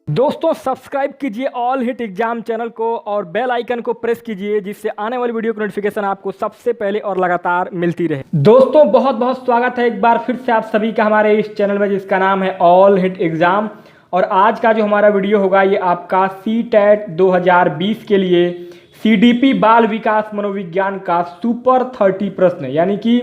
दोस्तों सब्सक्राइब कीजिए all hit exam channel को और बेल आइकन को प्रेस कीजिए जिससे आने वाली वीडियो की नोटिफिकेशन आपको सबसे पहले और लगातार मिलती रहे। दोस्तों बहुत बहुत स्वागत है एक बार फिर से आप सभी का हमारे इस चैनल में जिसका नाम है ऑल हिट एग्जाम। और आज का जो हमारा वीडियो होगा ये आपका CTET 2020 के लिए CDP बाल विकास मनोविज्ञान का सुपर 30 प्रश्न यानी कि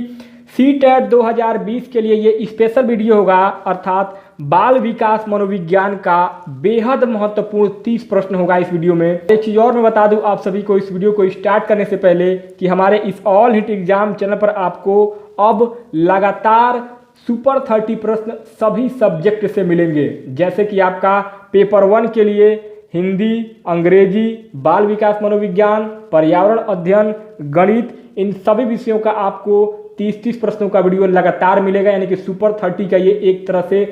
CTET 2020 के लिए ये स्पेशल वीडियो होगा, अर्थात बाल विकास मनोविज्ञान का बेहद महत्वपूर्ण 30 प्रश्न होगा इस वीडियो में। एक चीज़ और मैं बता दूं आप सभी को इस वीडियो को स्टार्ट करने से पहले कि हमारे इस ऑल हिट एग्जाम चैनल पर आपको अब लगातार सुपर 30 प्रश्न सभी सब्जेक्ट से मिलेंगे, जैसे कि आपका पेपर 1 के लिए हिंदी, अंग्रेजी, बाल विकास मनोविज्ञान, पर्यावरण अध्ययन, गणित, इन सभी विषयों का आपको 30 प्रश्नों का वीडियो लगातार मिलेगा। यानी कि सुपर 30 का ये एक तरह से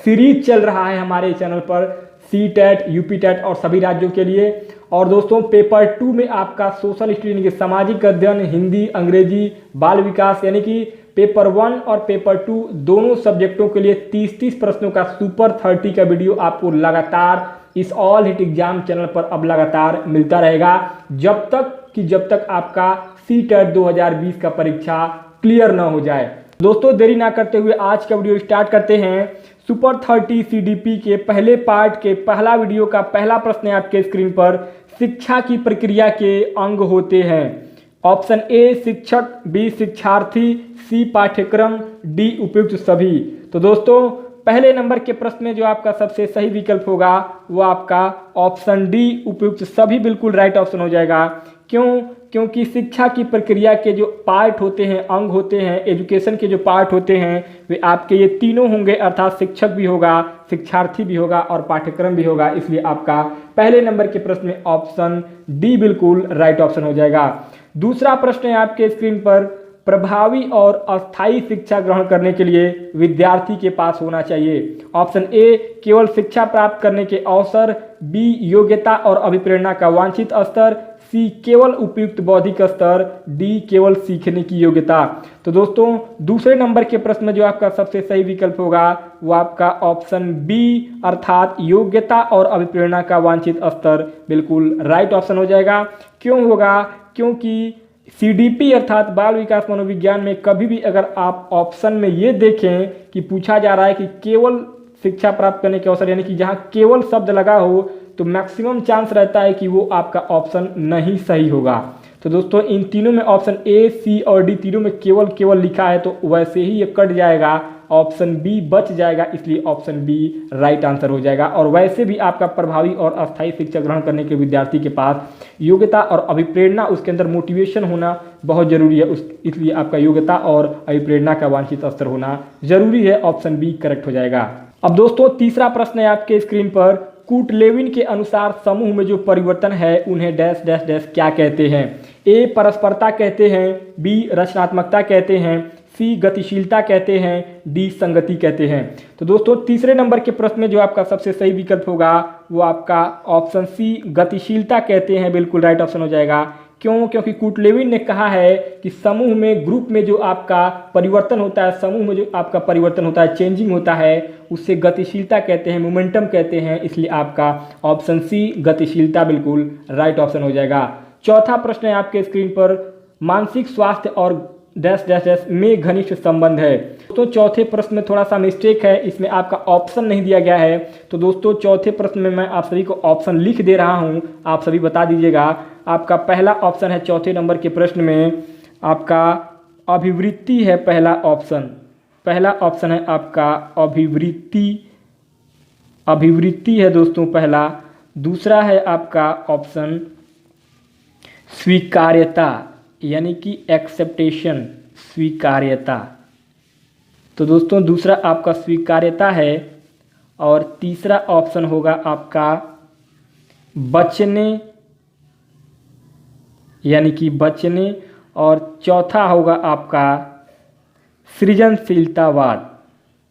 सीरीज चल रहा है हमारे चैनल पर CTET, UP-TET और सभी राज्यों के लिए। और दोस्तों पेपर 2 में आपका सोशल स्टडी यानी कि सामाजिक अध्ययन, हिंदी, अंग्रेजी, बाल विकास यानी कि पेपर 1 और पेपर 2 दोनों सब्जेक्टों के लिए 30 प्रश्नों का सुपर 30 का वीडियो आपको लगातार इस ऑल हिट एग्जाम चैनल पर अब लगातार मिलता रहेगा जब तक आपका CTET 2020 का परीक्षा क्लियर ना हो जाए। दोस्तों देरी ना करते हुए आज का वीडियो स्टार्ट करते हैं। सुपर 30 CDP के पहले पार्ट के पहला वीडियो का पहला प्रश्न है आपके स्क्रीन पर। शिक्षा की प्रक्रिया के अंग होते हैं। ऑप्शन ए शिक्षक, बी शिक्षार्थी, सी पाठ्यक्रम, डी उपयुक्त सभी। तो दोस्तों पहले नंबर के प्रश्न में जो आपका सबसे सही विकल्प होगा वो आपका ऑप्शन डी उपयुक्त सभी बिल्कुल राइट ऑप्शन हो जाएगा। क्यों? क्योंकि शिक्षा की प्रक्रिया के जो पार्ट होते हैं, अंग होते हैं, एजुकेशन के जो पार्ट होते हैं वे आपके ये तीनों होंगे, अर्थात शिक्षक भी होगा, शिक्षार्थी भी होगा और पाठ्यक्रम भी होगा। इसलिए आपका पहले नंबर के प्रश्न में ऑप्शन डी बिल्कुल राइट ऑप्शन हो जाएगा। दूसरा प्रश्न है आपके स्क्रीन पर। प्रभावी और अस्थायी शिक्षा ग्रहण करने के लिए विद्यार्थी के पास होना चाहिए। ऑप्शन ए केवल शिक्षा प्राप्त करने के अवसर, बी योग्यता और अभिप्रेरणा का वांछित स्तर, सी केवल उपयुक्त बौद्धिक स्तर, डी केवल सीखने की योग्यता। तो दोस्तों दूसरे नंबर के प्रश्न में जो आपका सबसे सही विकल्प होगा वो आपका ऑप्शन बी अर्थात योग्यता और अभिप्रेरणा का वांछित स्तर बिल्कुल राइट ऑप्शन हो जाएगा। क्यों होगा? क्योंकि CDP अर्थात बाल विकास मनोविज्ञान में कभी भी अगर आप ऑप्शन में ये देखें कि पूछा जा रहा है कि केवल शिक्षा प्राप्त करने के अवसर यानी कि जहाँ केवल शब्द लगा हो तो मैक्सिमम चांस रहता है कि वो आपका ऑप्शन नहीं सही होगा। तो दोस्तों इन तीनों में ऑप्शन ए, सी और डी तीनों में केवल लिखा है तो वैसे ही ये कट जाएगा, ऑप्शन बी बच जाएगा, इसलिए ऑप्शन बी राइट आंसर हो जाएगा। और वैसे भी आपका प्रभावी और अस्थायी शिक्षा ग्रहण करने के विद्यार्थी के पास योग्यता और अभिप्रेरणा, उसके अंदर मोटिवेशन होना बहुत जरूरी है, इसलिए आपका योग्यता और अभिप्रेरणा का वांछित स्तर होना जरूरी है। ऑप्शन बी करेक्ट हो जाएगा। अब दोस्तों तीसरा प्रश्न है आपके स्क्रीन पर। कूट-लेविन के अनुसार समूह में जो परिवर्तन है उन्हें डैश डैश डैश क्या कहते हैं? ए परस्परता कहते हैं, बी रचनात्मकता कहते हैं, सी गतिशीलता कहते हैं, डी संगति कहते हैं। तो दोस्तों तीसरे नंबर के प्रश्न में जो आपका सबसे सही विकल्प होगा वो आपका ऑप्शन सी गतिशीलता कहते हैं बिल्कुल राइट ऑप्शन हो जाएगा। क्यों? क्योंकि कूट-लेविन ने कहा है कि समूह में, ग्रुप में जो आपका परिवर्तन होता है, समूह में जो आपका परिवर्तन होता है, चेंजिंग होता है, उससे गतिशीलता कहते हैं, मोमेंटम कहते हैं। इसलिए आपका ऑप्शन सी गतिशीलता बिल्कुल राइट ऑप्शन हो जाएगा। चौथा प्रश्न है आपके स्क्रीन पर। मानसिक स्वास्थ्य और डैश डैश डैश में घनिष्ठ संबंध है। तो चौथे प्रश्न में थोड़ा सा मिस्टेक है, इसमें आपका ऑप्शन नहीं दिया गया है। तो दोस्तों चौथे प्रश्न में मैं आप सभी को ऑप्शन लिख दे रहा हूं, आप सभी बता दीजिएगा। आपका पहला ऑप्शन है चौथे नंबर के प्रश्न में आपका अभिवृत्ति है। पहला ऑप्शन है आपका अभिवृत्ति है दोस्तों पहला। दूसरा है आपका ऑप्शन स्वीकार्यता यानी कि एक्सेप्टेशन, स्वीकार्यता। तो दोस्तों दूसरा आपका स्वीकार्यता है और तीसरा ऑप्शन होगा आपका बचने यानी कि बचने और चौथा होगा आपका सृजनशीलतावाद।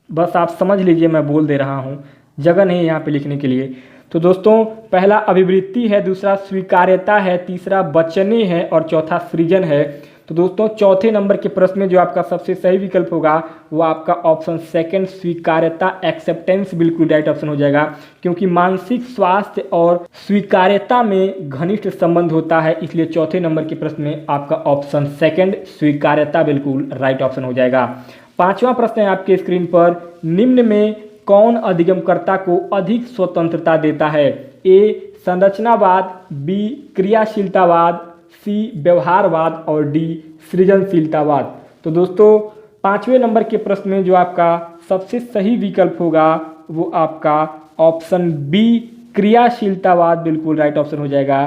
बस आप समझ लीजिए, मैं बोल दे रहा हूँ, जगह नहीं है यहाँ पे लिखने के लिए। तो दोस्तों पहला अभिवृत्ति है, दूसरा स्वीकार्यता है, तीसरा बचने है और चौथा सृजन है। तो दोस्तों चौथे नंबर के प्रश्न में जो आपका सबसे सही विकल्प होगा वो आपका ऑप्शन सेकंड स्वीकार्यता, एक्सेप्टेंस बिल्कुल राइट ऑप्शन हो जाएगा, क्योंकि मानसिक स्वास्थ्य और स्वीकार्यता में घनिष्ठ संबंध होता है, इसलिए चौथे नंबर के प्रश्न में आपका ऑप्शन सेकंड स्वीकार्यता बिल्कुल राइट ऑप्शन हो जाएगा। पांचवा प्रश्न है आपके स्क्रीन पर, निम्न में कौन अधिगमकर्ता को अधिक स्वतंत्रता देता है? ए संरचनावाद, बी क्रियाशीलतावाद, सी व्यवहारवाद और डी सृजनशीलतावाद। तो दोस्तों पांचवें नंबर के प्रश्न में जो आपका सबसे सही विकल्प होगा वो आपका ऑप्शन बी क्रियाशीलतावाद बिल्कुल राइट ऑप्शन हो जाएगा।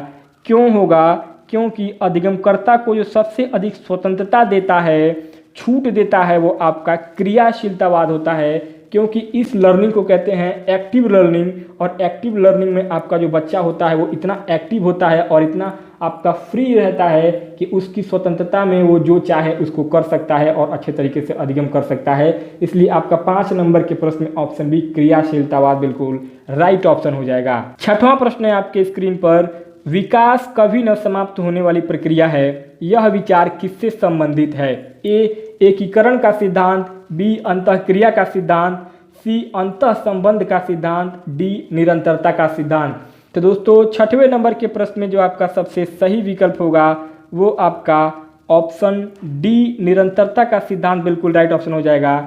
क्यों होगा? क्योंकि अधिगमकर्ता को जो सबसे अधिक स्वतंत्रता देता है, छूट देता है, वो आपका क्रियाशीलतावाद होता है, क्योंकि इस लर्निंग को कहते हैं एक्टिव लर्निंग। और एक्टिव लर्निंग में आपका जो बच्चा होता है वो इतना एक्टिव होता है और इतना आपका फ्री रहता है कि उसकी स्वतंत्रता में वो जो चाहे उसको कर सकता है और अच्छे तरीके से अधिगम कर सकता है। इसलिए आपका 5 नंबर के प्रश्न में ऑप्शन बी क्रियाशीलतावाद बिल्कुल राइट ऑप्शन हो जाएगा। छठवां प्रश्न है आपके स्क्रीन पर, विकास कभी न समाप्त होने वाली प्रक्रिया है, यह विचार किससे संबंधित है? ए एकीकरण का सिद्धांत, बी अंतःक्रिया का सिद्धांत, सी अंतः संबंध का सिद्धांत, डी निरंतरता का सिद्धांत। तो दोस्तों छठवें नंबर के प्रश्न में जो आपका सबसे सही विकल्प होगा वो आपका ऑप्शन डी निरंतरता का सिद्धांत बिल्कुल राइट ऑप्शन हो जाएगा।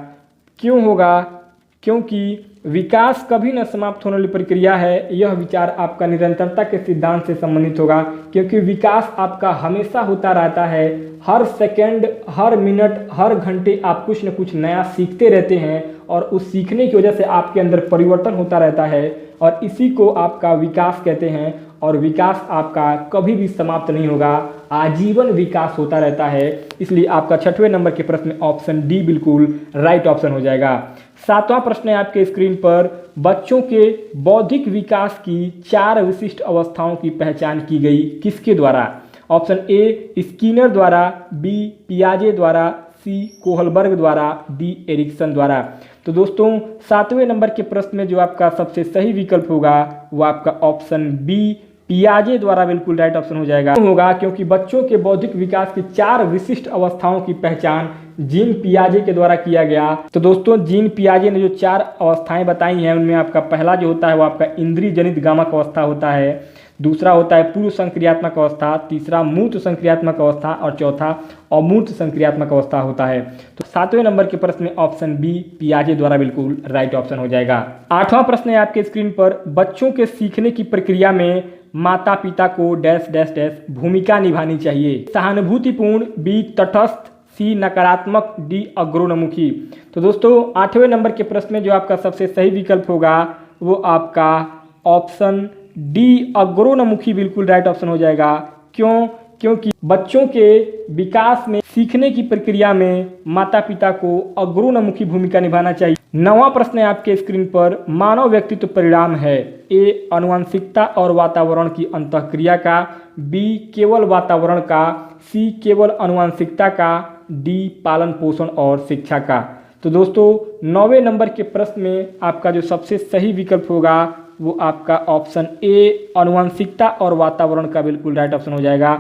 क्यों होगा? क्योंकि विकास कभी न समाप्त होने वाली प्रक्रिया है, यह विचार आपका निरंतरता के सिद्धांत से संबंधित होगा, क्योंकि विकास आपका हमेशा होता रहता है। हर सेकंड, हर मिनट, हर घंटे आप कुछ न कुछ नया सीखते रहते हैं और उस सीखने की वजह से आपके अंदर परिवर्तन होता रहता है और इसी को आपका विकास कहते हैं। और विकास आपका कभी भी समाप्त नहीं होगा, आजीवन विकास होता रहता है। इसलिए आपका छठवें नंबर के प्रश्न में ऑप्शन डी बिल्कुल राइट ऑप्शन हो जाएगा। सातवां प्रश्न है आपके स्क्रीन पर, बच्चों के बौद्धिक विकास की 4 विशिष्ट अवस्थाओं की पहचान की गई किसके द्वारा? ऑप्शन ए स्किनर द्वारा, बी पियाजे द्वारा, सी कोहलबर्ग द्वारा, डी एरिक्सन द्वारा। तो दोस्तों 7वें नंबर के प्रश्न में जो आपका सबसे सही विकल्प होगा वो आपका ऑप्शन बी पियाजे द्वारा बिल्कुल राइट ऑप्शन हो जाएगा। होगा क्योंकि बच्चों के बौद्धिक विकास की 4 विशिष्ट अवस्थाओं की पहचान जीन पियाजे के द्वारा किया गया। तो दोस्तों जीन पियाजे ने जो 4 अवस्थाएं बताई हैं उनमें आपका पहला जो होता है वो आपका इंद्रिय जनित गामक अवस्था होता है, दूसरा होता है पूर्व संक्रियात्मक अवस्था, तीसरा मूर्त संक्रियात्मक अवस्था और चौथा अमूर्त संक्रियात्मक अवस्था होता है। तो 7वें नंबर के प्रश्न में ऑप्शन बी पियाजे द्वारा बिल्कुल राइट ऑप्शन हो जाएगा। 8वां प्रश्न है आपके स्क्रीन पर, बच्चों के सीखने की प्रक्रिया में माता पिता को डैश डैश डैश भूमिका निभानी चाहिए? सहानुभूतिपूर्ण, बी तटस्थ, सी नकारात्मक, डी अग्रोन्मुखी। तो दोस्तों 8वें नंबर के प्रश्न में जो आपका सबसे सही विकल्प होगा वो आपका ऑप्शन डी अग्रोन्मुखी बिल्कुल राइट ऑप्शन हो जाएगा। क्यों? क्योंकि बच्चों के विकास में सीखने की प्रक्रिया में माता पिता को अग्रोन्मुखी भूमिका निभाना चाहिए। 9वां प्रश्न है आपके स्क्रीन पर, मानव व्यक्तित्व परिणाम है ए आनुवंशिकता और वातावरण की अंतःक्रिया का, बी केवल वातावरण का, सी केवल आनुवंशिकता का, डी पालन पोषण और शिक्षा का। तो दोस्तों 9वें नंबर के प्रश्न में आपका जो सबसे सही विकल्प होगा वो आपका ऑप्शन ए आनुवंशिकता और वातावरण का बिल्कुल राइट ऑप्शन हो जाएगा।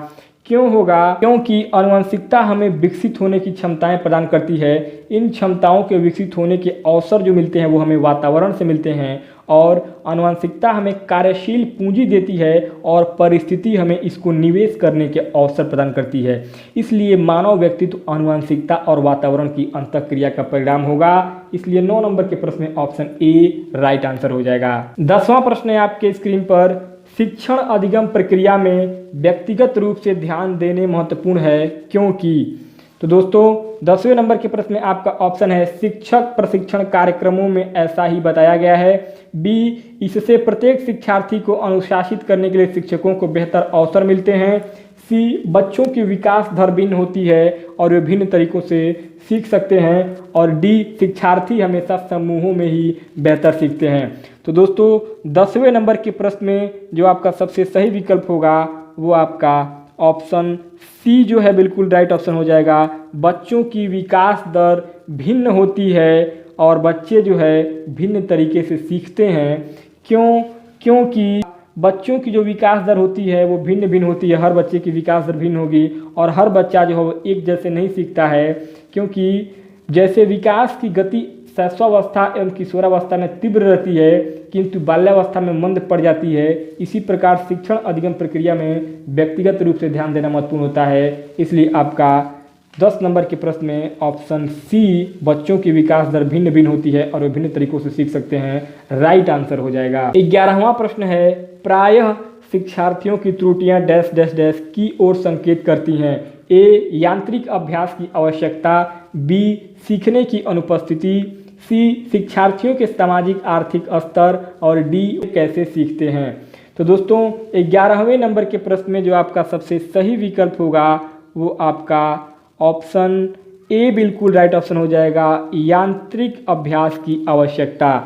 क्यों होगा? क्योंकि आनुवंशिकता हमें विकसित होने की क्षमताएं प्रदान करती है। इन क्षमताओं के विकसित होने के अवसर जो मिलते हैं वो हमें वातावरण से मिलते हैं और आनुवंशिकता हमें कार्यशील पूंजी देती है और परिस्थिति हमें इसको निवेश करने के अवसर प्रदान करती है। इसलिए मानव व्यक्तित्व आनुवंशिकता और वातावरण की अंतःक्रिया का परिणाम होगा। इसलिए 9 नंबर के प्रश्न में ऑप्शन ए राइट आंसर हो जाएगा। 10वां प्रश्न है आपके स्क्रीन पर, शिक्षण अधिगम प्रक्रिया में व्यक्तिगत रूप से ध्यान देने महत्वपूर्ण है क्योंकि? तो दोस्तों 10वें नंबर के प्रश्न में आपका ऑप्शन है शिक्षक प्रशिक्षण कार्यक्रमों में ऐसा ही बताया गया है, बी इससे प्रत्येक शिक्षार्थी को अनुशासित करने के लिए शिक्षकों को बेहतर अवसर मिलते हैं, सी बच्चों की विकास दर भिन्न होती है और वे भिन्न तरीकों से सीख सकते हैं और डी शिक्षार्थी हमेशा समूहों में ही बेहतर सीखते हैं। तो दोस्तों 10वें नंबर के प्रश्न में जो आपका सबसे सही विकल्प होगा वो आपका ऑप्शन सी जो है बिल्कुल राइट ऑप्शन हो जाएगा। बच्चों की विकास दर भिन्न होती है और बच्चे जो है भिन्न तरीके से सीखते हैं। क्यों? क्योंकि बच्चों की जो विकास दर होती है वो भिन्न भिन्न होती है, हर बच्चे की विकास दर भिन्न होगी और हर बच्चा जो है वो एक जैसे नहीं सीखता है, क्योंकि जैसे विकास की गति शैशवावस्था एवं किशोरावस्था में तीव्र रहती है किंतु बाल्यावस्था में मंद पड़ जाती है, इसी प्रकार शिक्षण अधिगम प्रक्रिया में व्यक्तिगत रूप से ध्यान देना महत्वपूर्ण होता है। इसलिए आपका 10 नंबर के प्रश्न में ऑप्शन सी, बच्चों की विकास दर भिन्न भिन्न होती है और विभिन्न तरीकों से सीख सकते हैं, राइट आंसर हो जाएगा। 11वां प्रश्न है, प्रायः शिक्षार्थियों की त्रुटियां डैश डैश डैश की ओर संकेत करती हैं। ए, यांत्रिक अभ्यास की आवश्यकता, बी, सीखने की अनुपस्थिति, सी, शिक्षार्थियों के सामाजिक आर्थिक स्तर और डी, कैसे सीखते हैं। तो दोस्तों 11वें नंबर के प्रश्न में जो आपका सबसे सही विकल्प होगा वो आपका ऑप्शन ए बिल्कुल राइट ऑप्शन हो जाएगा, यांत्रिक अभ्यास की आवश्यकता।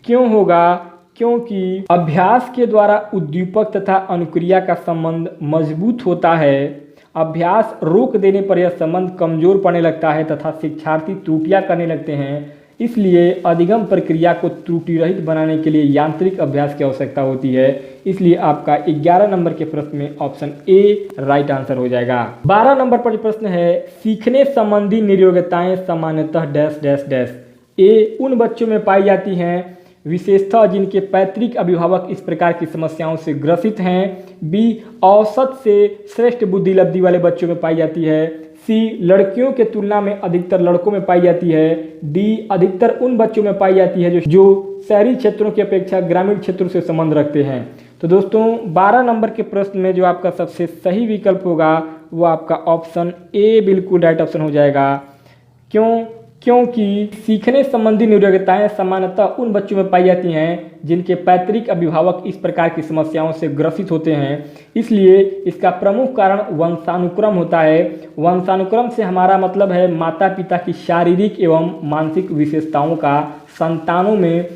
क्यों होगा? क्योंकि अभ्यास के द्वारा उद्दीपक तथा अनुक्रिया का संबंध मजबूत होता है। अभ्यास रोक देने पर यह संबंध कमजोर पड़ने लगता है तथा शिक्षार्थी त्रुटियां करने लगते हैं। इसलिए अधिगम प्रक्रिया को त्रुटि रहित बनाने के लिए यांत्रिक अभ्यास की आवश्यकता होती है। इसलिए आपका 11 नंबर के प्रश्न में ऑप्शन ए राइट आंसर हो जाएगा। 12 नंबर पर प्रश्न है, सीखने संबंधी नियोग्यताएं सामान्यतः डैश डैश डैश। ए, उन बच्चों में पाई जाती हैं विशेषतः जिनके पैतृक अभिभावक इस प्रकार की समस्याओं से ग्रसित हैं। बी, औसत से श्रेष्ठ बुद्धि लब्धि वाले बच्चों में पाई जाती है। सी, लड़कियों के तुलना में अधिकतर लड़कों में पाई जाती है। डी, अधिकतर उन बच्चों में पाई जाती है जो शहरी क्षेत्रों की अपेक्षा ग्रामीण क्षेत्रों से संबंध रखते हैं। तो दोस्तों 12 नंबर के प्रश्न में जो आपका सबसे सही विकल्प होगा वो आपका ऑप्शन ए बिल्कुल राइट ऑप्शन हो जाएगा। क्यों? क्योंकि सीखने संबंधी नियोग्यताएं सामान्यतः उन बच्चों में पाई जाती हैं जिनके पैतृक अभिभावक इस प्रकार की समस्याओं से ग्रसित होते हैं। इसलिए इसका प्रमुख कारण वंशानुक्रम होता है। वंशानुक्रम से हमारा मतलब है माता पिता की शारीरिक एवं मानसिक विशेषताओं का संतानों में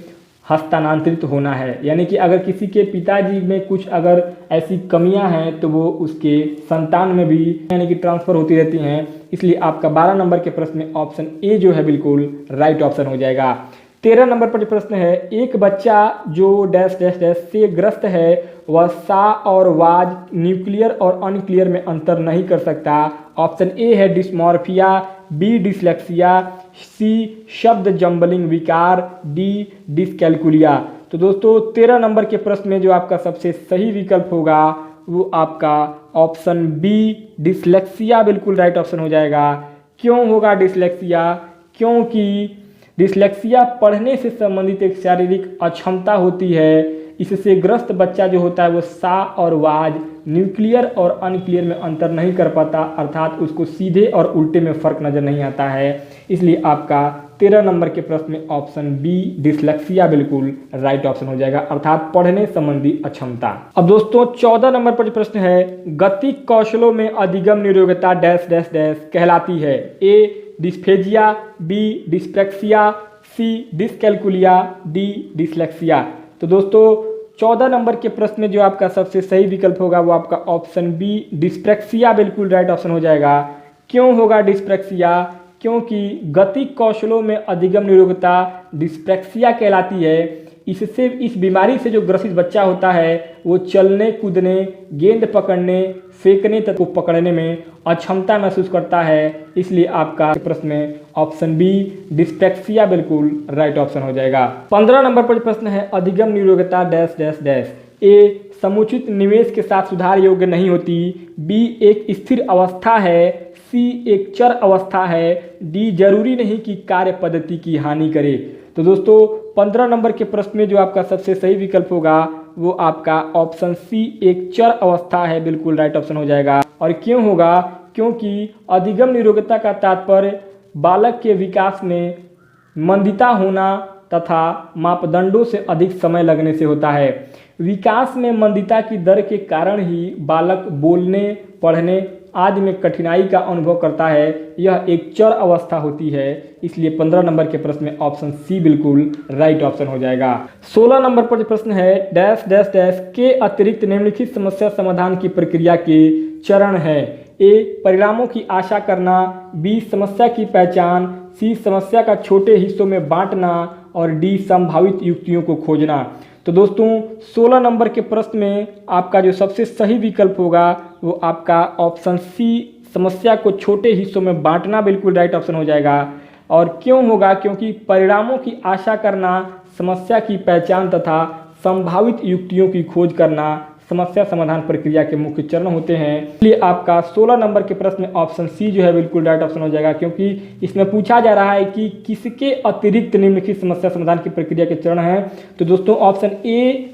हस्तांतरित होना है। यानी कि अगर किसी के पिताजी में कुछ अगर ऐसी कमियां हैं तो वो उसके संतान में भी यानी कि ट्रांसफर होती रहती हैं। इसलिए आपका 12 नंबर के प्रश्न में ऑप्शन ए जो है बिल्कुल राइट ऑप्शन हो जाएगा। 13 नंबर पर जो प्रश्न है, एक बच्चा जो डैश डैश डैश से ग्रस्त है वह सा और वाज न्यूक्लियर और अनक्लियर में अंतर नहीं कर सकता। ऑप्शन ए है डिस्मॉर्फिया, बी डिसलेक्सिया, सी शब्द जम्बलिंग विकार, डी डिसकैलकुलिया। तो दोस्तों 13 नंबर के प्रश्न में जो आपका सबसे सही विकल्प होगा वो आपका ऑप्शन बी डिसलेक्सिया बिल्कुल राइट ऑप्शन हो जाएगा। क्यों होगा डिसलेक्सिया? क्योंकि डिसलेक्सिया पढ़ने से संबंधित एक शारीरिक अक्षमता होती है। इससे ग्रस्त बच्चा जो होता है वो सा और वाज न्यूक्लियर और अनक्लियर में अंतर नहीं कर पाता, अर्थात उसको सीधे और उल्टे में फर्क नजर नहीं आता है। इसलिए आपका 13 नंबर के प्रश्न में ऑप्शन बी डिसलेक्सिया बिल्कुल राइट ऑप्शन हो जाएगा, अर्थात पढ़ने संबंधी अक्षमता। अब दोस्तों 14 नंबर पर जो प्रश्न है, गतिक कौशलों में अधिगम नियोग्यता डैश डैश डैश कहलाती है। ए डिस्फेजिया, बी डिस्प्रैक्सिया, सी डिसकैलकुलिया, डी डिसलेक्सिया। तो दोस्तों 14 नंबर के प्रश्न में जो आपका सबसे सही विकल्प होगा वो आपका ऑप्शन बी डिस्प्रैक्सिया बिल्कुल राइट ऑप्शन हो जाएगा। क्यों होगा डिस्प्रैक्सिया? क्योंकि गतिक कौशलों में अधिगम नियोग्यता डिस्प्रैक्सिया कहलाती है। इससे इस बीमारी से जो ग्रसित बच्चा होता है वो चलने कूदने, गेंद पकड़ने, फेंकने तक को पकड़ने में अक्षमता महसूस करता है। इसलिए आपका प्रश्न में ऑप्शन बी डिस्प्रैक्सिया बिल्कुल राइट ऑप्शन हो जाएगा। 15 नंबर पर प्रश्न है, अधिगम नियोग्यता डैश डैश डैश। ए समुचित निवेश के साथ सुधार योग्य नहीं होती, बी एक स्थिर अवस्था है, सी एक चर अवस्था है, डी जरूरी नहीं कि कार्य पद्धति की हानि करे। तो दोस्तों 15 नंबर के प्रश्न में जो आपका सबसे सही विकल्प होगा वो आपका ऑप्शन सी एक चर अवस्था है बिल्कुल राइट ऑप्शन हो जाएगा। और क्यों होगा? क्योंकि अधिगम नियोग्यता का तात्पर्य बालक के विकास में मंदिता होना तथा मापदंडों से अधिक समय लगने से होता है। विकास में मंदिता की दर के कारण ही बालक बोलने, पढ़ने आदि में कठिनाई का अनुभव करता है। यह एक चर अवस्था होती है। इसलिए 15 नंबर के प्रश्न में ऑप्शन सी बिल्कुल राइट ऑप्शन हो जाएगा। 16 नंबर पर जो प्रश्न है, डैश डैश डैश के अतिरिक्त निम्नलिखित समस्या समाधान की प्रक्रिया के चरण है। ए परिणामों की आशा करना, बी समस्या की पहचान, सी समस्या का छोटे हिस्सों में बांटना और डी संभावित युक्तियों को खोजना। तो दोस्तों 16 नंबर के प्रश्न में आपका जो सबसे सही विकल्प होगा वो आपका ऑप्शन सी, समस्या को छोटे हिस्सों में बांटना बिल्कुल राइट ऑप्शन हो जाएगा। और क्यों होगा? क्योंकि परिणामों की आशा करना, समस्या की पहचान तथा संभावित युक्तियों की खोज करना समस्या समाधान प्रक्रिया के मुख्य चरण होते हैं। इसलिए आपका 16 नंबर के प्रश्न में ऑप्शन सी जो है बिल्कुल राइट ऑप्शन हो जाएगा, क्योंकि इसमें पूछा जा रहा है कि किसके अतिरिक्त निम्नलिखित समस्या समाधान की प्रक्रिया के चरण हैं। तो दोस्तों ऑप्शन ए,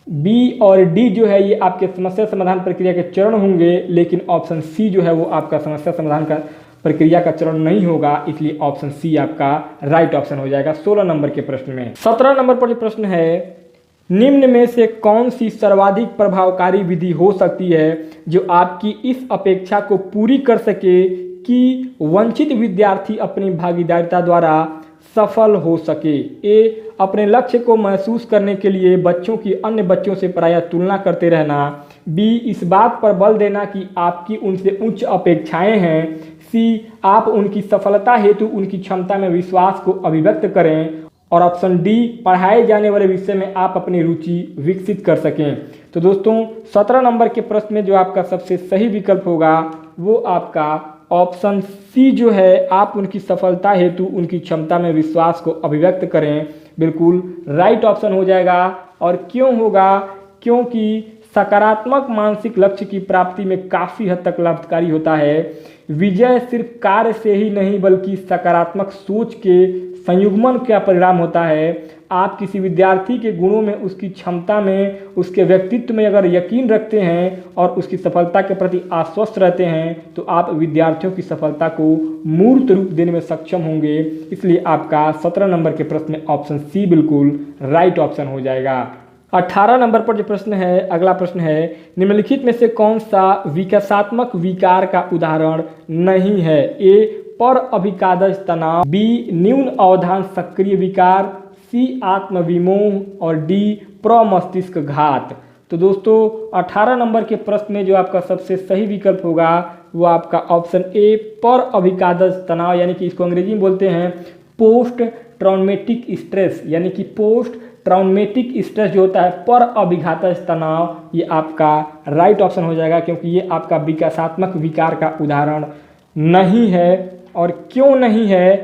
बी और डी जो है ये आपके समस्या समाधान प्रक्रिया के चरण होंगे, लेकिन ऑप्शन सी जो है वो आपका समस्या समाधान का प्रक्रिया का चरण नहीं होगा। इसलिए ऑप्शन सी आपका राइट ऑप्शन हो जाएगा 16 नंबर के प्रश्न में। 17 नंबर पर जो प्रश्न है, निम्न में से कौन सी सर्वाधिक प्रभावकारी विधि हो सकती है जो आपकी इस अपेक्षा को पूरी कर सके कि वंचित विद्यार्थी अपनी भागीदारिता द्वारा सफल हो सके? ए, अपने लक्ष्य को महसूस करने के लिए बच्चों की अन्य बच्चों से प्रायः तुलना करते रहना। बी, इस बात पर बल देना कि आपकी उनसे उच्च अपेक्षाएं हैं। सी, आप उनकी सफलता हेतु उनकी क्षमता में विश्वास को अभिव्यक्त करें। और ऑप्शन डी, पढ़ाए जाने वाले विषय में आप अपनी रुचि विकसित कर सकें। तो दोस्तों 17 नंबर के प्रश्न में जो आपका सबसे सही विकल्प होगा वो आपका ऑप्शन सी जो है, आप उनकी सफलता हेतु उनकी क्षमता में विश्वास को अभिव्यक्त करें, बिल्कुल राइट ऑप्शन हो जाएगा। और क्यों होगा? क्योंकि सकारात्मक मानसिक लक्ष्य की प्राप्ति में काफ़ी हद तक लाभकारी होता है। विजय सिर्फ कार्य से ही नहीं बल्कि सकारात्मक सोच के संयुग्मन का परिणाम होता है। आप किसी विद्यार्थी के गुणों में, उसकी क्षमता में, उसके व्यक्तित्व में अगर यकीन रखते हैं और उसकी सफलता के प्रति आश्वस्त रहते हैं तो आप विद्यार्थियों की सफलता को मूर्त रूप देने में सक्षम होंगे। इसलिए आपका 17 नंबर के प्रश्न में ऑप्शन सी बिल्कुल राइट ऑप्शन हो जाएगा। 18 नंबर पर जो प्रश्न है, अगला प्रश्न है, निम्नलिखित में से कौन सा विकासात्मक विकार का उदाहरण नहीं है? ए, पर अभिकादज तनाव, बी, न्यून अवधान सक्रिय विकार, सी, आत्मविमोह और डी, प्रमस्तिष्क घात। तो दोस्तों 18 नंबर के प्रश्न में जो आपका सबसे सही विकल्प होगा वो आपका ऑप्शन ए, पर अभिकादज तनाव, यानी कि इसको अंग्रेजी में बोलते हैं पोस्ट ट्रॉमेटिक स्ट्रेस, यानी कि पोस्ट ट्रॉमेटिक स्ट्रेस जो होता है पर अभिघातज तनाव, ये आपका राइट ऑप्शन हो जाएगा, क्योंकि ये आपका विकासात्मक विकार का उदाहरण नहीं है। और क्यों नहीं है?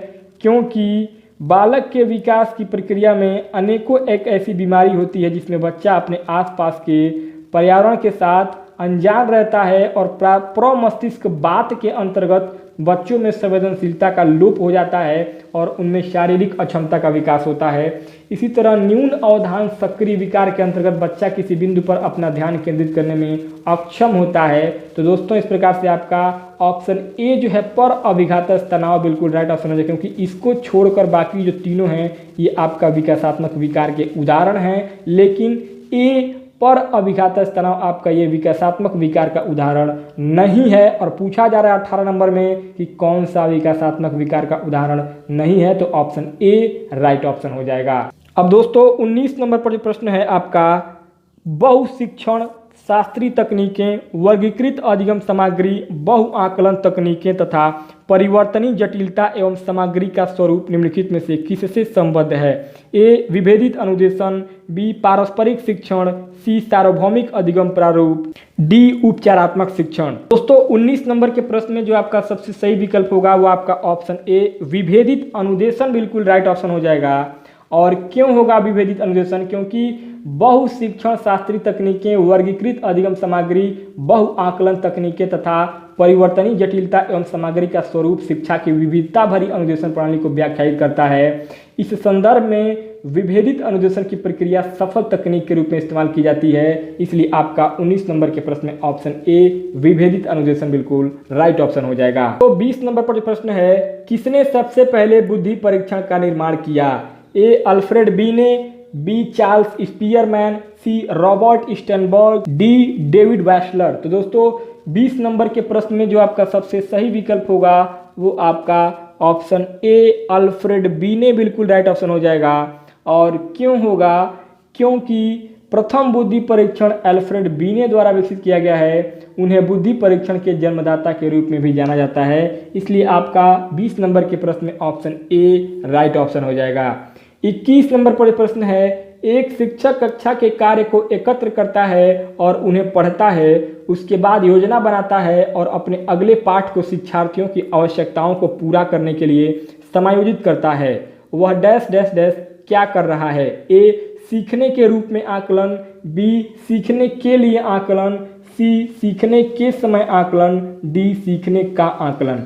क्योंकि बालक के विकास की प्रक्रिया में अनेकों एक ऐसी बीमारी होती है जिसमें बच्चा अपने आसपास के पर्यावरण के साथ अनजान रहता है और प्रमस्तिष्क बात के अंतर्गत बच्चों में संवेदनशीलता का लोप हो जाता है और उनमें शारीरिक अक्षमता का विकास होता है। इसी तरह न्यून अवधान सक्रिय विकार के अंतर्गत बच्चा किसी बिंदु पर अपना ध्यान केंद्रित करने में अक्षम होता है। तो दोस्तों इस प्रकार से आपका ऑप्शन ए जो है पर अभिघातज तनाव बिल्कुल राइट ऑप्शन है, क्योंकि इसको छोड़कर बाकी जो तीनों हैं ये आपका विकासात्मक विकार के उदाहरण हैं, लेकिन ए पर अभिघातज तनाव आपका ये विकासात्मक विकार का उदाहरण नहीं है। और पूछा जा रहा है 18 नंबर में कि कौन सा विकासात्मक विकार का उदाहरण नहीं है, तो ऑप्शन ए राइट ऑप्शन हो जाएगा। अब दोस्तों 19 नंबर पर जो प्रश्न है आपका, बहुशिक्षण शास्त्रीय तकनीकें, वर्गीकृत अधिगम सामग्री, बहुआकलन तकनीकें तथा परिवर्तनीय जटिलता एवं सामग्री का स्वरूप निम्नलिखित में से किससे संबद्ध है? ए, विभेदित अनुदेशन, बी, पारस्परिक शिक्षण, सी, सार्वभौमिक अधिगम प्रारूप, डी, उपचारात्मक शिक्षण। दोस्तों 19 नंबर के प्रश्न में जो आपका सबसे सही विकल्प होगा वो आपका ऑप्शन ए, विभेदित अनुदेशन बिल्कुल राइट ऑप्शन हो जाएगा। और क्यों होगा विभेदित अनुदेशन? क्योंकि बहुशिक्षण शास्त्रीय तकनीकें, वर्गीकृत अधिगम सामग्री, बहुआकलन तकनीकें तथा परिवर्तनीय जटिलता एवं सामग्री का स्वरूप शिक्षा की विविधता भरी अनुदेशन प्रणाली को व्याख्यायित करता है। इस संदर्भ में विभेदित अनुदेशन की प्रक्रिया सफल तकनीक के रूप में इस्तेमाल की जाती है। इसलिए आपका 19 नंबर के प्रश्न में ऑप्शन ए, विभेदित अनुदेशन बिल्कुल राइट ऑप्शन हो जाएगा। तो 20 नंबर पर जो प्रश्न है, किसने सबसे पहले बुद्धि परीक्षण का निर्माण किया? ए, अल्फ्रेड बी ने, बी, चार्ल्स स्पीयरमैन, सी, रॉबर्ट स्टेनबर्ग, डी, डेविड वैशलर। तो दोस्तों 20 नंबर के प्रश्न में जो आपका सबसे सही विकल्प होगा वो आपका ऑप्शन ए, अल्फ्रेड बी ने बिल्कुल राइट ऑप्शन हो जाएगा। और क्यों होगा? क्योंकि प्रथम बुद्धि परीक्षण अल्फ्रेड बी ने द्वारा विकसित किया गया है। उन्हें बुद्धि परीक्षण के जन्मदाता के रूप में भी जाना जाता है। इसलिए आपका 20 नंबर के प्रश्न में ऑप्शन ए राइट ऑप्शन हो जाएगा। 21 नंबर पर प्रश्न है, एक शिक्षक कक्षा के कार्य को एकत्र करता है और उन्हें पढ़ता है, उसके बाद योजना बनाता है और अपने अगले पाठ को शिक्षार्थियों की आवश्यकताओं को पूरा करने के लिए समायोजित करता है। वह डैश डैश डैश क्या कर रहा है? ए सीखने के रूप में आकलन, बी सीखने के लिए आकलन, सी सीखने के समय आकलन, डी सीखने का आकलन।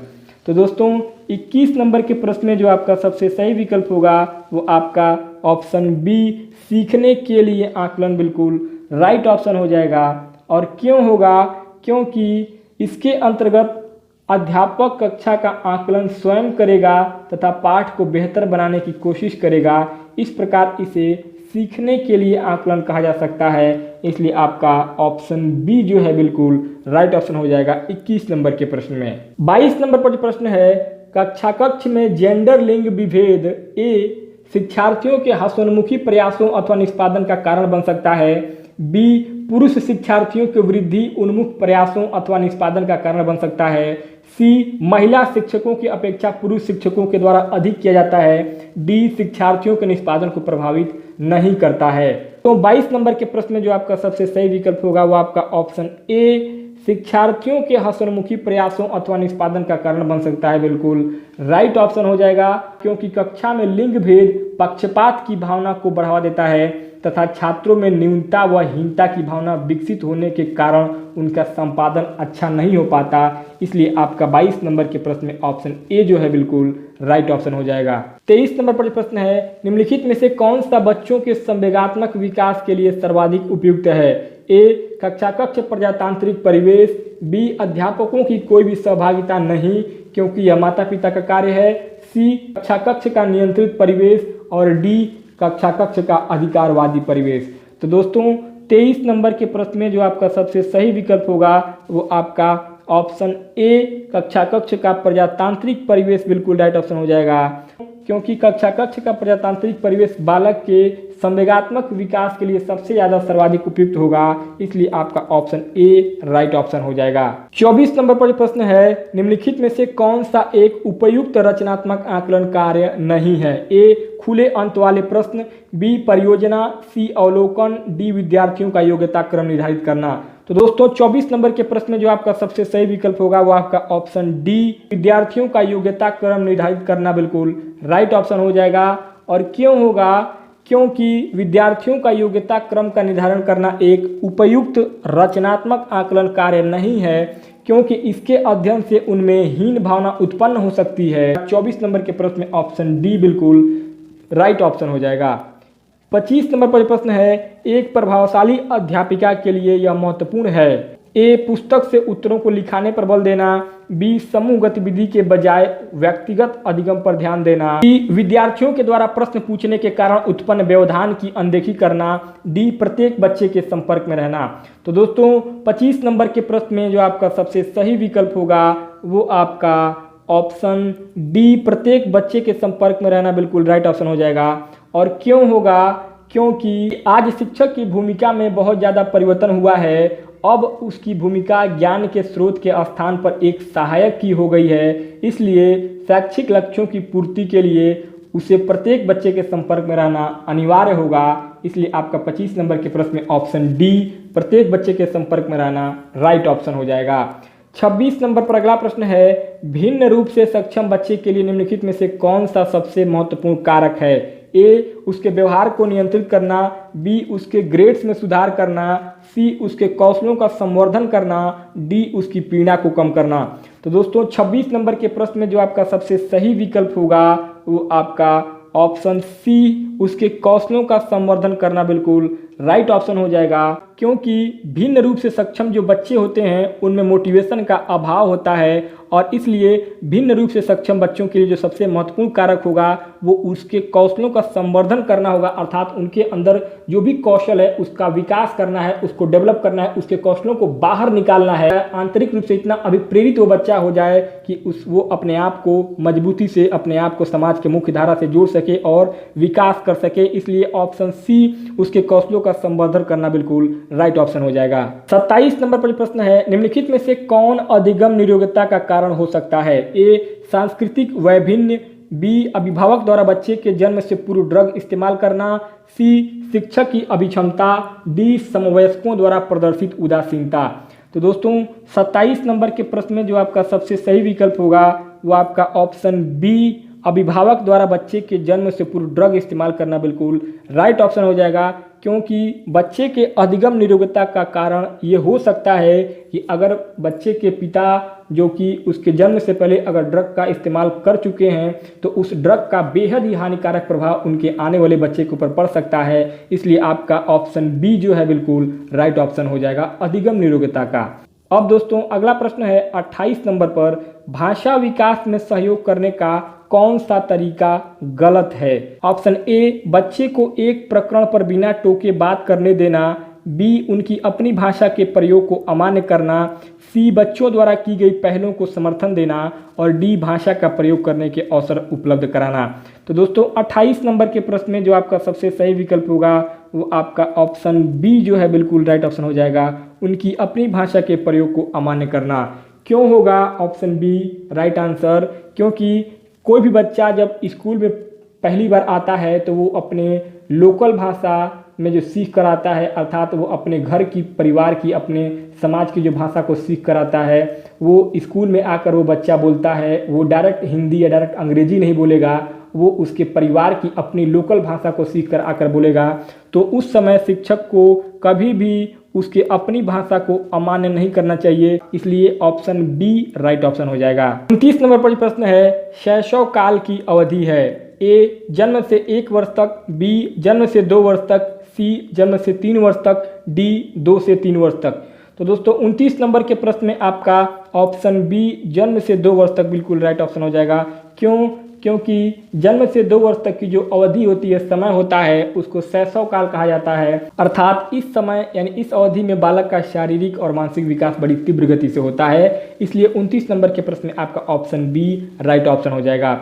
तो दोस्तों 21 नंबर के प्रश्न में जो आपका सबसे सही विकल्प होगा वो आपका ऑप्शन बी सीखने के लिए आकलन बिल्कुल राइट ऑप्शन हो जाएगा। और क्यों होगा? क्योंकि इसके अंतर्गत अध्यापक कक्षा का आकलन स्वयं करेगा तथा पाठ को बेहतर बनाने की कोशिश करेगा। इस प्रकार इसे सीखने के लिए आकलन कहा जा सकता है, इसलिए आपका ऑप्शन बी जो है बिल्कुल राइट ऑप्शन हो जाएगा 21 नंबर के प्रश्न में। 22 नंबर पर जो प्रश्न है, कक्षा कक्ष में जेंडर लिंग विभेद ए शिक्षार्थियों के हस्तोन्मुखी प्रयासों अथवा निष्पादन का कारण बन सकता है, बी पुरुष शिक्षार्थियों के वृद्धि उन्मुख प्रयासों अथवा निष्पादन का कारण बन सकता है, सी महिला शिक्षकों की अपेक्षा पुरुष शिक्षकों के द्वारा अधिक किया जाता है, डी शिक्षार्थियों के निष्पादन को प्रभावित नहीं करता है। तो 22 नंबर के प्रश्न में जो आपका सबसे सही विकल्प होगा वो आपका ऑप्शन ए शिक्षार्थियों के हस्तोन्मुखी प्रयासों अथवा निष्पादन का कारण बन सकता है, बिल्कुल राइट ऑप्शन हो जाएगा। क्योंकि कक्षा में लिंग भेद पक्षपात की भावना को बढ़ावा देता है तथा छात्रों में न्यूनता व हीनता की भावना विकसित होने के कारण उनका संपादन अच्छा नहीं हो पाता, इसलिए आपका 22 नंबर के प्रश्न में ऑप्शन ए जो है बिल्कुल राइट ऑप्शन हो जाएगा। 23 नंबर पर प्रश्न है, निम्नलिखित में से कौन सा बच्चों के संवेगात्मक विकास के लिए सर्वाधिक उपयुक्त है? ए कक्षा कक्ष प्रजातांत्रिक परिवेश, बी अध्यापकों की कोई भी सहभागिता नहीं क्योंकि यह माता पिता का कार्य है, सी कक्षा कक्ष का नियंत्रित परिवेश और डी कक्षा कक्ष का अधिकारवादी परिवेश। तो दोस्तों 23 नंबर के प्रश्न में जो आपका सबसे सही विकल्प होगा वो आपका ऑप्शन ए कक्षा कक्ष का प्रजातांत्रिक परिवेश बिल्कुल राइट ऑप्शन हो जाएगा। क्योंकि कक्षा कक्ष का प्रजातांत्रिक परिवेश बालक के संवेगात्मक विकास के लिए सबसे ज़्यादा सर्वाधिक उपयुक्त होगा, इसलिए आपका ऑप्शन ए राइट ऑप्शन हो जाएगा। 24 नंबर पर प्रश्न है, निम्नलिखित में से कौन सा एक उपयुक्त रचनात्मक आकलन कार्य नहीं है? ए खुले अंत वाले प्रश्न, बी परियोजना, सी अवलोकन, डी विद्यार्थियों का योग्यता क्रम निर्धारित करना। तो दोस्तों 24 नंबर के प्रश्न में जो आपका सबसे सही विकल्प होगा वो आपका ऑप्शन डी विद्यार्थियों का योग्यता क्रम निर्धारित करना बिल्कुल राइट ऑप्शन हो जाएगा। और क्यों होगा? क्योंकि विद्यार्थियों का योग्यता क्रम का निर्धारण करना एक उपयुक्त रचनात्मक आकलन कार्य नहीं है, क्योंकि इसके अध्ययन से उनमें हीन भावना उत्पन्न हो सकती है। 24 नंबर के प्रश्न में ऑप्शन डी बिल्कुल राइट ऑप्शन हो जाएगा। 25 नंबर पर प्रश्न है, एक प्रभावशाली अध्यापिका के लिए यह महत्वपूर्ण है। ए पुस्तक से उत्तरों को लिखाने पर बल देना, बी समूह गतिविधि के बजाय व्यक्तिगत अधिगम पर ध्यान देना, सी विद्यार्थियों के द्वारा प्रश्न पूछने के कारण उत्पन्न व्यवधान की अनदेखी करना, डी प्रत्येक बच्चे के संपर्क में रहना। तो दोस्तों 25 नंबर के प्रश्न में जो आपका सबसे सही विकल्प होगा वो आपका ऑप्शन डी प्रत्येक बच्चे के संपर्क में रहना बिल्कुल राइट ऑप्शन हो जाएगा। और क्यों होगा? क्योंकि आज शिक्षक की भूमिका में बहुत ज़्यादा परिवर्तन हुआ है। अब उसकी भूमिका ज्ञान के स्रोत के स्थान पर एक सहायक की हो गई है, इसलिए शैक्षिक लक्ष्यों की पूर्ति के लिए उसे प्रत्येक बच्चे के संपर्क में रहना अनिवार्य होगा, इसलिए आपका 25 नंबर के प्रश्न में ऑप्शन डी प्रत्येक बच्चे के संपर्क में रहना राइट ऑप्शन हो जाएगा। 26 नंबर पर अगला प्रश्न है, भिन्न रूप से सक्षम बच्चे के लिए निम्नलिखित में से कौन सा सबसे महत्वपूर्ण कारक है? ए उसके व्यवहार को नियंत्रित करना, बी उसके ग्रेड्स में सुधार करना, सी उसके कौशलों का संवर्धन करना, डी उसकी पीड़ा को कम करना। तो दोस्तों 26 नंबर के प्रश्न में जो आपका सबसे सही विकल्प होगा वो आपका ऑप्शन सी उसके कौशलों का संवर्धन करना बिल्कुल राइट ऑप्शन हो जाएगा। क्योंकि भिन्न रूप से सक्षम जो बच्चे होते हैं उनमें मोटिवेशन का अभाव होता है और इसलिए भिन्न रूप से सक्षम बच्चों के लिए जो सबसे महत्वपूर्ण कारक होगा वो उसके कौशलों का संवर्धन करना होगा, अर्थात उनके अंदर जो भी कौशल है उसका विकास करना है, उसको डेवलप करना है, उसके कौशलों को बाहर निकालना है। आंतरिक रूप से इतना अभिप्रेरित वो बच्चा हो जाए कि वो अपने आप को मजबूती से अपने आप को समाज के मुख्य धारा से जोड़ सके और विकास कर सके, इसलिए ऑप्शन सी उसके कौशलों का संवर्धन करना बिल्कुल राइट ऑप्शन हो जाएगा। 27 नंबर पर प्रश्न है, निम्नलिखित में से कौन अधिगम नियोग्यता का कारण हो सकता है? ए सांस्कृतिक वैभिन्न, बी अभिभावक द्वारा बच्चे के जन्म से पूर्व ड्रग इस्तेमाल करना, सी शिक्षक की अभिक्षमता, डी समवयस्कों द्वारा प्रदर्शित उदासीनता। तो दोस्तों 27 नंबर के प्रश्न में जो आपका सबसे सही विकल्प होगा वो आपका ऑप्शन बी अभिभावक द्वारा बच्चे के जन्म से पूर्व ड्रग इस्तेमाल करना बिल्कुल राइट ऑप्शन हो जाएगा, क्योंकि बच्चे के अधिगम निरोगता का कारण ये हो सकता है कि अगर बच्चे के पिता जो कि उसके जन्म से पहले अगर ड्रग का इस्तेमाल कर चुके हैं तो उस ड्रग का बेहद ही हानिकारक प्रभाव उनके आने वाले बच्चे के ऊपर पड़ सकता है। इसलिए आपका ऑप्शन बी जो है बिल्कुल राइट ऑप्शन हो जाएगा अधिगम निरोगता का। अब दोस्तों अगला प्रश्न है 28 नंबर पर, भाषा विकास में सहयोग करने का कौन सा तरीका गलत है? ऑप्शन ए बच्चे को एक प्रकरण पर बिना टोके बात करने देना, बी उनकी अपनी भाषा के प्रयोग को अमान्य करना, सी बच्चों द्वारा की गई पहलों को समर्थन देना और डी भाषा का प्रयोग करने के अवसर उपलब्ध कराना। तो दोस्तों 28 नंबर के प्रश्न में जो आपका सबसे सही विकल्प होगा वो आपका ऑप्शन बी जो है बिल्कुल राइट ऑप्शन हो जाएगा, उनकी अपनी भाषा के प्रयोग को अमान्य करना। क्यों होगा ऑप्शन बी राइट आंसर? क्योंकि कोई भी बच्चा जब स्कूल में पहली बार आता है तो वो अपने लोकल भाषा में जो सीख कर आता है, अर्थात वो अपने घर की, परिवार की, अपने समाज की जो भाषा को सीख कर आता है, वो स्कूल में आकर वो बच्चा बोलता है, वो डायरेक्ट हिंदी या डायरेक्ट अंग्रेजी नहीं बोलेगा, वो उसके परिवार की अपनी लोकल भाषा को सीख कर आकर बोलेगा। तो उस समय शिक्षक को कभी भी उसके अपनी भाषा को अमान्य नहीं करना चाहिए, इसलिए ऑप्शन बी राइट ऑप्शन हो जाएगा। 29 नंबर पर प्रश्न है, शैशव काल की अवधि है? ए जन्म से 1 वर्ष तक, बी जन्म से 2 वर्ष तक, सी जन्म से 3 वर्ष तक, डी 2 से 3 वर्ष तक। तो दोस्तों 29 नंबर के प्रश्न में आपका ऑप्शन बी जन्म से 2 वर्ष तक बिल्कुल राइट ऑप्शन हो जाएगा। क्यों? क्योंकि जन्म से 2 वर्ष तक की जो अवधि होती है, समय होता है, उसको शैशव काल कहा जाता है। अर्थात इस समय यानी इस अवधि में बालक का शारीरिक और मानसिक विकास बड़ी तीव्र गति से होता है, इसलिए 29 नंबर के प्रश्न में आपका ऑप्शन बी राइट ऑप्शन हो जाएगा।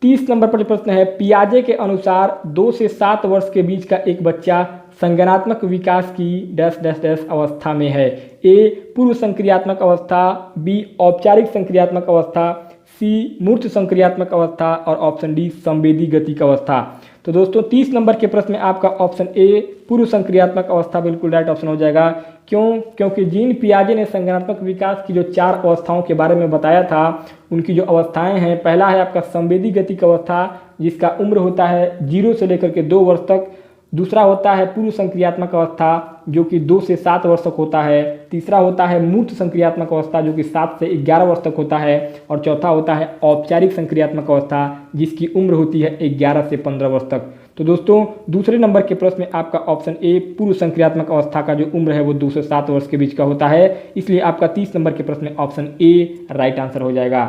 30 नंबर पर प्रश्न है, पियाजे के अनुसार 2 से 7 वर्ष के बीच का एक बच्चा संज्ञानात्मक विकास की डैश डैश डैश अवस्था में है? ए पूर्व संक्रियात्मक अवस्था, बी औपचारिक संक्रियात्मक अवस्था, सी मूर्त संक्रियात्मक अवस्था और ऑप्शन डी संवेदी गतिक अवस्था। तो दोस्तों 30 नंबर के प्रश्न में आपका ऑप्शन ए पूर्व संक्रियात्मक अवस्था बिल्कुल राइट ऑप्शन हो जाएगा। क्यों? क्योंकि जीन पियाजे ने संज्ञानात्मक विकास की जो 4 अवस्थाओं के बारे में बताया था, उनकी जो अवस्थाएं हैं, पहला है आपका संवेदी गतिक अवस्था जिसका उम्र होता है 0 से लेकर के 2 वर्ष तक, दूसरा होता है पूर्व संक्रियात्मक अवस्था जो कि 2 से 7 वर्ष तक होता है, तीसरा होता है मूर्त संक्रियात्मक अवस्था जो कि 7 से 11 वर्ष तक होता है, और चौथा होता है औपचारिक संक्रियात्मक अवस्था जिसकी उम्र होती है 11 से 15 वर्ष तक। तो दोस्तों दूसरे नंबर के प्रश्न में आपका ऑप्शन ए पूर्व संक्रियात्मक अवस्था का जो उम्र है वो 2 से 7 वर्ष के बीच का होता है, इसलिए आपका 30 नंबर के प्रश्न में ऑप्शन ए राइट आंसर हो जाएगा।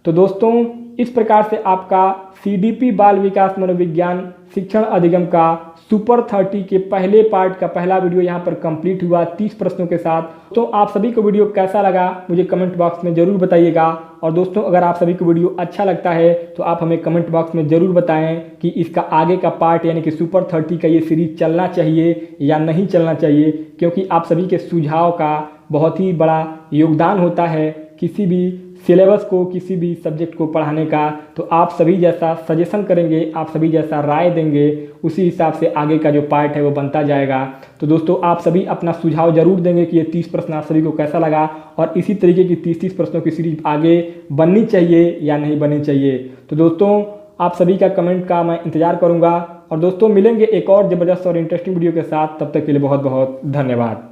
तो दोस्तों इस प्रकार से आपका सीडीपी बाल विकास मनोविज्ञान शिक्षण अधिगम का सुपर 30 के पहले पार्ट का पहला वीडियो यहाँ पर कंप्लीट हुआ 30 प्रश्नों के साथ। तो आप सभी को वीडियो कैसा लगा मुझे कमेंट बॉक्स में ज़रूर बताइएगा, और दोस्तों अगर आप सभी को वीडियो अच्छा लगता है तो आप हमें कमेंट बॉक्स में ज़रूर बताएं कि इसका आगे का पार्ट यानी कि सुपर 30 का ये सीरीज चलना चाहिए या नहीं चलना चाहिए, क्योंकि आप सभी के सुझाव का बहुत ही बड़ा योगदान होता है किसी भी सिलेबस को, किसी भी सब्जेक्ट को पढ़ाने का। तो आप सभी जैसा सजेशन करेंगे, आप सभी जैसा राय देंगे, उसी हिसाब से आगे का जो पार्ट है वो बनता जाएगा। तो दोस्तों आप सभी अपना सुझाव जरूर देंगे कि ये 30 प्रश्न आप सभी को कैसा लगा, और इसी तरीके की 30 प्रश्नों की सीरीज आगे बननी चाहिए या नहीं बननी चाहिए। तो दोस्तों आप सभी का कमेंट का मैं इंतजार करूँगा, और दोस्तों मिलेंगे एक और ज़बरदस्त और इंटरेस्टिंग वीडियो के साथ। तब तक के लिए बहुत बहुत धन्यवाद।